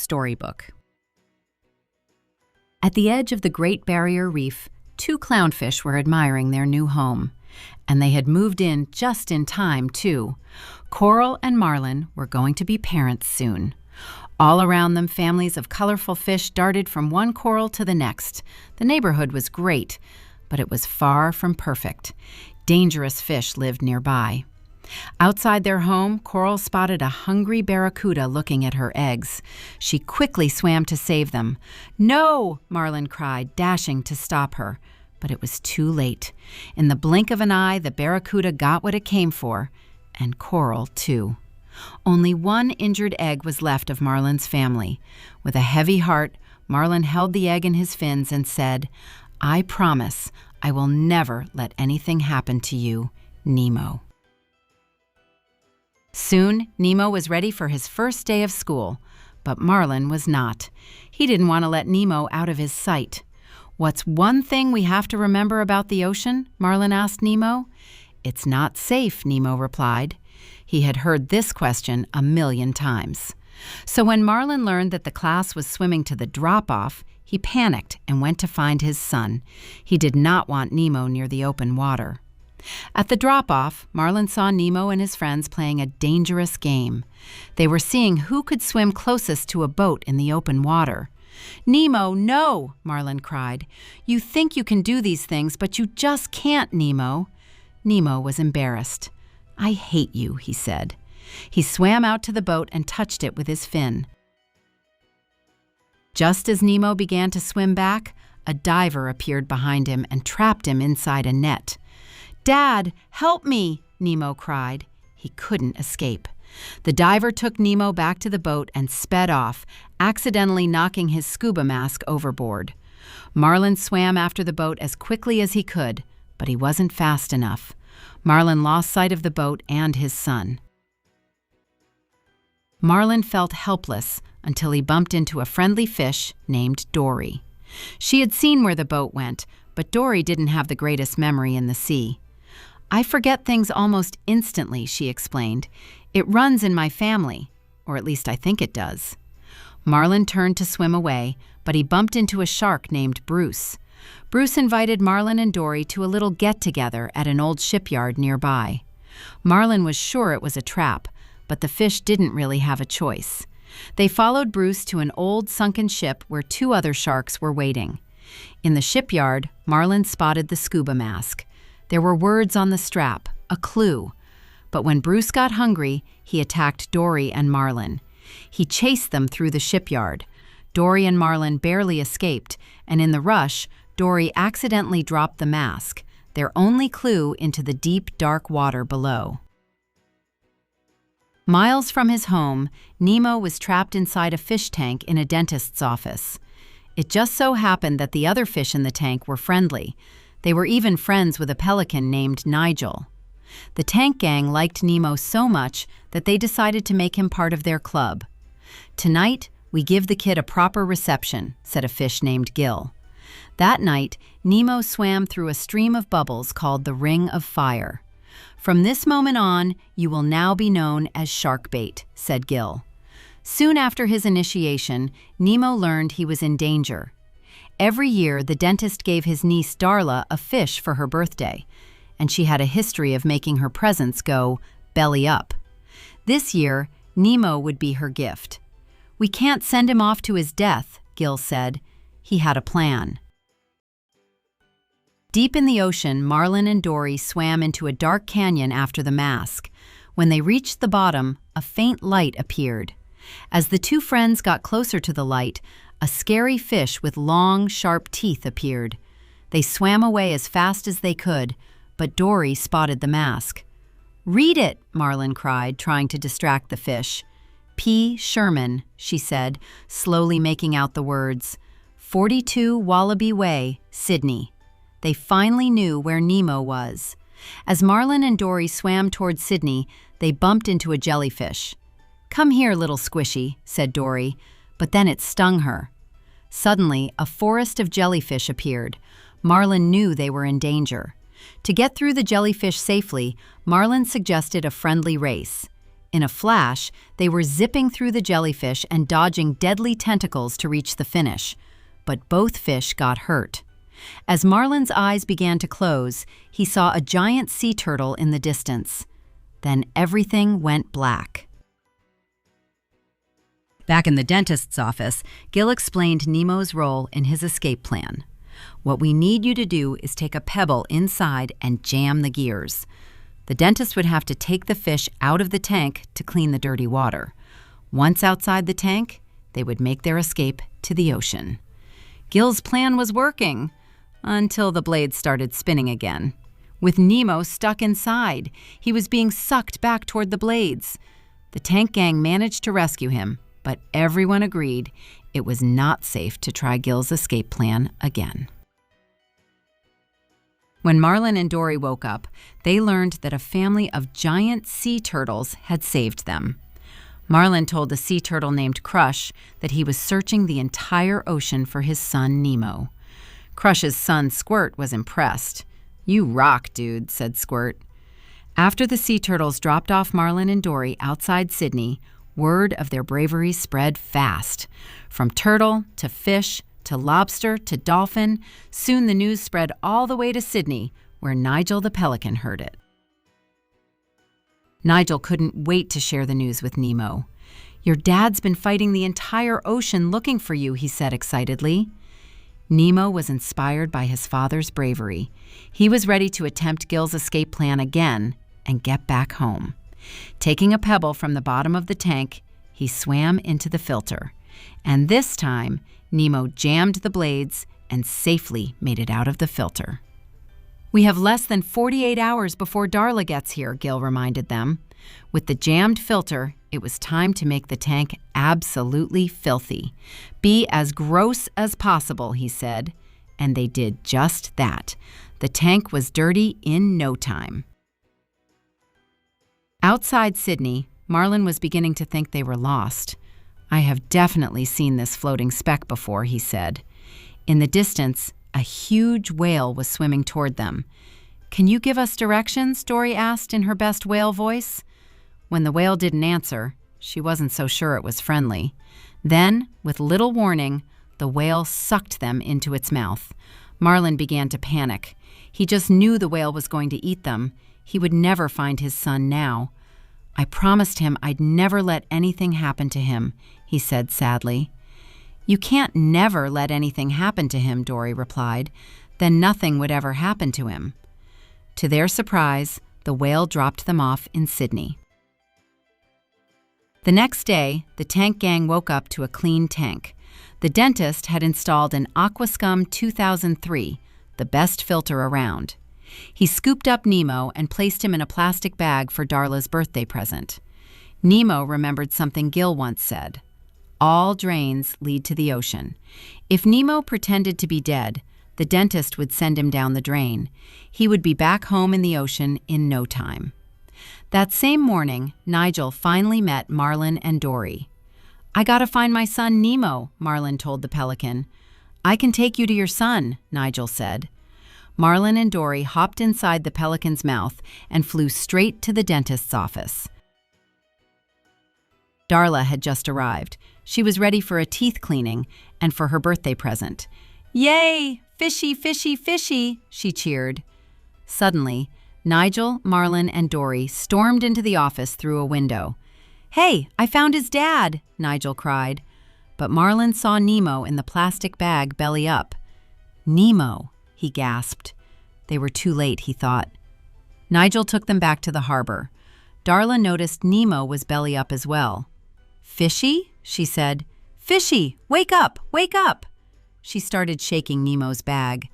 Storybook. At the edge of the Great Barrier Reef, two clownfish were admiring their new home. And they had moved in just in time, too. Coral and Marlin were going to be parents soon. All around them, families of colorful fish darted from one coral to the next. The neighborhood was great, but it was far from perfect. Dangerous fish lived nearby. Outside their home, Coral spotted a hungry barracuda looking at her eggs. She quickly swam to save them. "No!" Marlin cried, dashing to stop her. But it was too late. In the blink of an eye, the barracuda got what it came for, and Coral, too. Only one injured egg was left of Marlin's family. With a heavy heart, Marlin held the egg in his fins and said, "I promise I will never let anything happen to you, Nemo." Soon, Nemo was ready for his first day of school, but Marlin was not. He didn't want to let Nemo out of his sight. "What's one thing we have to remember about the ocean?" Marlin asked Nemo. "It's not safe," Nemo replied. He had heard this question 1,000,000 times. So when Marlin learned that the class was swimming to the drop-off, he panicked and went to find his son. He did not want Nemo near the open water. At the drop-off, Marlin saw Nemo and his friends playing a dangerous game. They were seeing who could swim closest to a boat in the open water. "Nemo, no!" Marlin cried. "You think you can do these things, but you just can't, Nemo." Nemo was embarrassed. "I hate you," he said. He swam out to the boat and touched it with his fin. Just as Nemo began to swim back, a diver appeared behind him and trapped him inside a net. "Dad, help me!" Nemo cried. He couldn't escape. The diver took Nemo back to the boat and sped off, accidentally knocking his scuba mask overboard. Marlin swam after the boat as quickly as he could, but he wasn't fast enough. Marlin lost sight of the boat and his son. Marlin felt helpless until he bumped into a friendly fish named Dory. She had seen where the boat went, but Dory didn't have the greatest memory in the sea. "I forget things almost instantly," she explained. "It runs in my family, or at least I think it does." Marlin turned to swim away, but he bumped into a shark named Bruce. Bruce invited Marlin and Dory to a little get-together at an old shipyard nearby. Marlin was sure it was a trap, but the fish didn't really have a choice. They followed Bruce to an old sunken ship where two other sharks were waiting. In the shipyard, Marlin spotted the scuba mask. There were words on the strap, a clue. But when Bruce got hungry, he attacked Dory and Marlin. He chased them through the shipyard. Dory and Marlin barely escaped, and in the rush, Dory accidentally dropped the mask, their only clue into the deep, dark water below. Miles from his home, Nemo was trapped inside a fish tank in a dentist's office. It just so happened that the other fish in the tank were friendly. They were even friends with a pelican named Nigel. The tank gang liked Nemo so much that they decided to make him part of their club. "Tonight, we give the kid a proper reception," said a fish named Gil. That night, Nemo swam through a stream of bubbles called the Ring of Fire. "From this moment on, you will now be known as Sharkbait," said Gil. Soon after his initiation, Nemo learned he was in danger. Every year, the dentist gave his niece Darla a fish for her birthday, and she had a history of making her presents go belly up. This year, Nemo would be her gift. "We can't send him off to his death," Gil said. He had a plan. Deep in the ocean, Marlin and Dory swam into a dark canyon after the mask. When they reached the bottom, a faint light appeared. As the two friends got closer to the light, a scary fish with long, sharp teeth appeared. They swam away as fast as they could, but Dory spotted the mask. "Read it," Marlin cried, trying to distract the fish. "P. Sherman," she said, slowly making out the words. 42 Wallaby Way, Sydney. They finally knew where Nemo was. As Marlin and Dory swam toward Sydney, they bumped into a jellyfish. "Come here, little squishy," said Dory, but then it stung her. Suddenly, a forest of jellyfish appeared. Marlin knew they were in danger. To get through the jellyfish safely, Marlin suggested a friendly race. In a flash, they were zipping through the jellyfish and dodging deadly tentacles to reach the finish. But both fish got hurt. As Marlin's eyes began to close, he saw a giant sea turtle in the distance. Then everything went black. Back in the dentist's office, Gil explained Nemo's role in his escape plan. What we need you to do is take a pebble inside and jam the gears. The dentist would have to take the fish out of the tank to clean the dirty water. Once outside the tank, they would make their escape to the ocean. Gil's plan was working until the blades started spinning again. With Nemo stuck inside, he was being sucked back toward the blades. The tank gang managed to rescue him, but everyone agreed it was not safe to try Gil's escape plan again. When Marlin and Dory woke up, they learned that a family of giant sea turtles had saved them. Marlin told a sea turtle named Crush that he was searching the entire ocean for his son Nemo. Crush's son Squirt was impressed. "You rock, dude," said Squirt. After the sea turtles dropped off Marlin and Dory outside Sydney, word of their bravery spread fast. From turtle to fish to lobster to dolphin, soon the news spread all the way to Sydney, where Nigel the pelican heard it. Nigel couldn't wait to share the news with Nemo. "Your dad's been fighting the entire ocean looking for you," he said excitedly. Nemo was inspired by his father's bravery. He was ready to attempt Gil's escape plan again and get back home. Taking a pebble from the bottom of the tank, he swam into the filter. And this time, Nemo jammed the blades and safely made it out of the filter. "We have less than 48 hours before Darla gets here," Gil reminded them. With the jammed filter, it was time to make the tank absolutely filthy. "Be as gross as possible," he said. And they did just that. The tank was dirty in no time. Outside Sydney, Marlin was beginning to think they were lost. "I have definitely seen this floating speck before," he said. In the distance, a huge whale was swimming toward them. "Can you give us directions?" Dory asked in her best whale voice. When the whale didn't answer, she wasn't so sure it was friendly. Then, with little warning, the whale sucked them into its mouth. Marlin began to panic. He just knew the whale was going to eat them. He would never find his son now. "I promised him I'd never let anything happen to him," he said sadly. "You can't never let anything happen to him," Dory replied. "Then nothing would ever happen to him." To their surprise, the whale dropped them off in Sydney. The next day, the tank gang woke up to a clean tank. The dentist had installed an Aquascum 2003, the best filter around. He scooped up Nemo and placed him in a plastic bag for Darla's birthday present. Nemo remembered something Gil once said: "All drains lead to the ocean." If Nemo pretended to be dead, the dentist would send him down the drain. He would be back home in the ocean in no time. That same morning, Nigel finally met Marlin and Dory. "I gotta find my son Nemo," Marlin told the pelican. "I can take you to your son," Nigel said. Marlin and Dory hopped inside the pelican's mouth and flew straight to the dentist's office. Darla had just arrived. She was ready for a teeth cleaning and for her birthday present. "Yay! Fishy, fishy, fishy!" she cheered. Suddenly, Nigel, Marlin, and Dory stormed into the office through a window. "Hey, I found his dad!" Nigel cried. But Marlin saw Nemo in the plastic bag belly up. "Nemo!" he gasped. They were too late, he thought. Nigel took them back to the harbor. Darla noticed Nemo was belly up as well. "Fishy?" she said. "Fishy! Wake up! Wake up!" She started shaking Nemo's bag.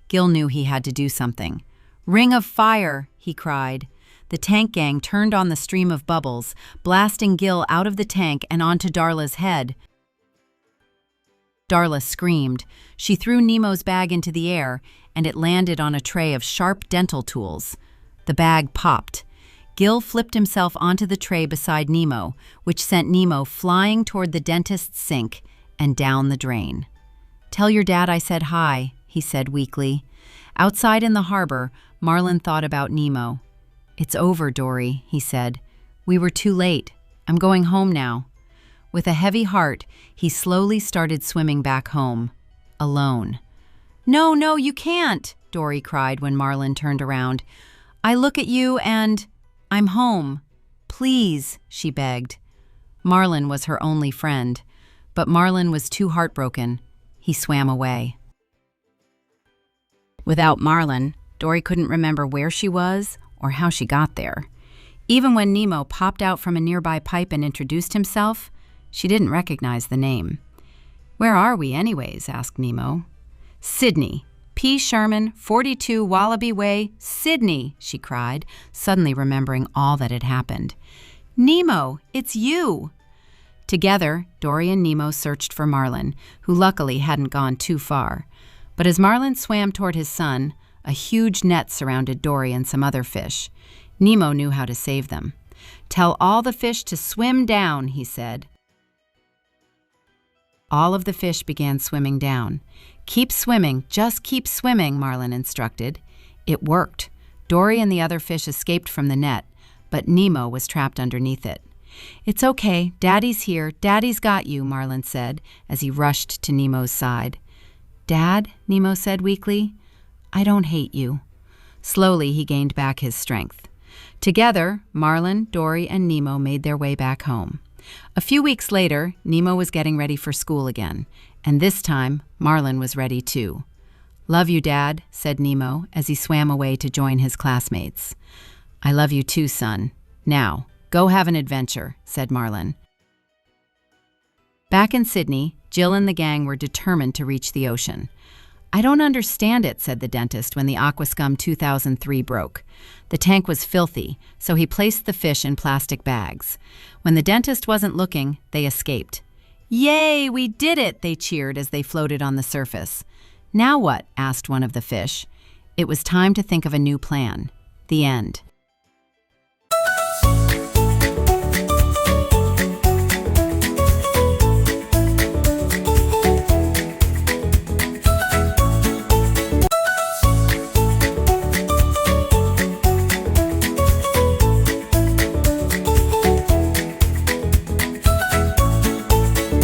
Gil knew he had to do something. "Ring of fire!" he cried. The tank gang turned on the stream of bubbles, blasting Gil out of the tank and onto Darla's head. Darla screamed. She threw Nemo's bag into the air, and it landed on a tray of sharp dental tools. The bag popped. Gil flipped himself onto the tray beside Nemo, which sent Nemo flying toward the dentist's sink and down the drain. "Tell your dad I said hi," he said weakly. Outside in the harbor, Marlin thought about Nemo. "It's over, Dory," he said. We were too late. I'm going home now." With a heavy heart, he slowly started swimming back home, alone. "No, no, you can't," Dory cried when Marlin turned around. "I look at you and I'm home. Please," she begged. Marlin was her only friend, but Marlin was too heartbroken. He swam away. Without Marlin, Dory couldn't remember where she was or how she got there. Even when Nemo popped out from a nearby pipe and introduced himself, she didn't recognize the name. "Where are we anyways?" asked Nemo. "Sydney. P. Sherman, 42 Wallaby Way, Sydney," she cried, suddenly remembering all that had happened. "Nemo, it's you!" Together, Dory and Nemo searched for Marlin, who luckily hadn't gone too far. But as Marlin swam toward his son, a huge net surrounded Dory and some other fish. Nemo knew how to save them. "Tell all the fish to swim down," he said. All of the fish began swimming down. "Keep swimming, just keep swimming," Marlin instructed. It worked. Dory and the other fish escaped from the net, but Nemo was trapped underneath it. "It's okay, Daddy's here, Daddy's got you," Marlin said as he rushed to Nemo's side. "Dad," Nemo said weakly, "I don't hate you." Slowly, he gained back his strength. Together, Marlin, Dory, and Nemo made their way back home. A few weeks later, Nemo was getting ready for school again, and this time, Marlin was ready too. "Love you, Dad," said Nemo as he swam away to join his classmates. "I love you too, son. Now, go have an adventure," said Marlin. Back in Sydney, Jill and the gang were determined to reach the ocean. "I don't understand it," said the dentist when the Aquascum 2003 broke. The tank was filthy, so he placed the fish in plastic bags. When the dentist wasn't looking, they escaped. "Yay, we did it!" they cheered as they floated on the surface. "Now what?" asked one of the fish. It was time to think of a new plan. The end.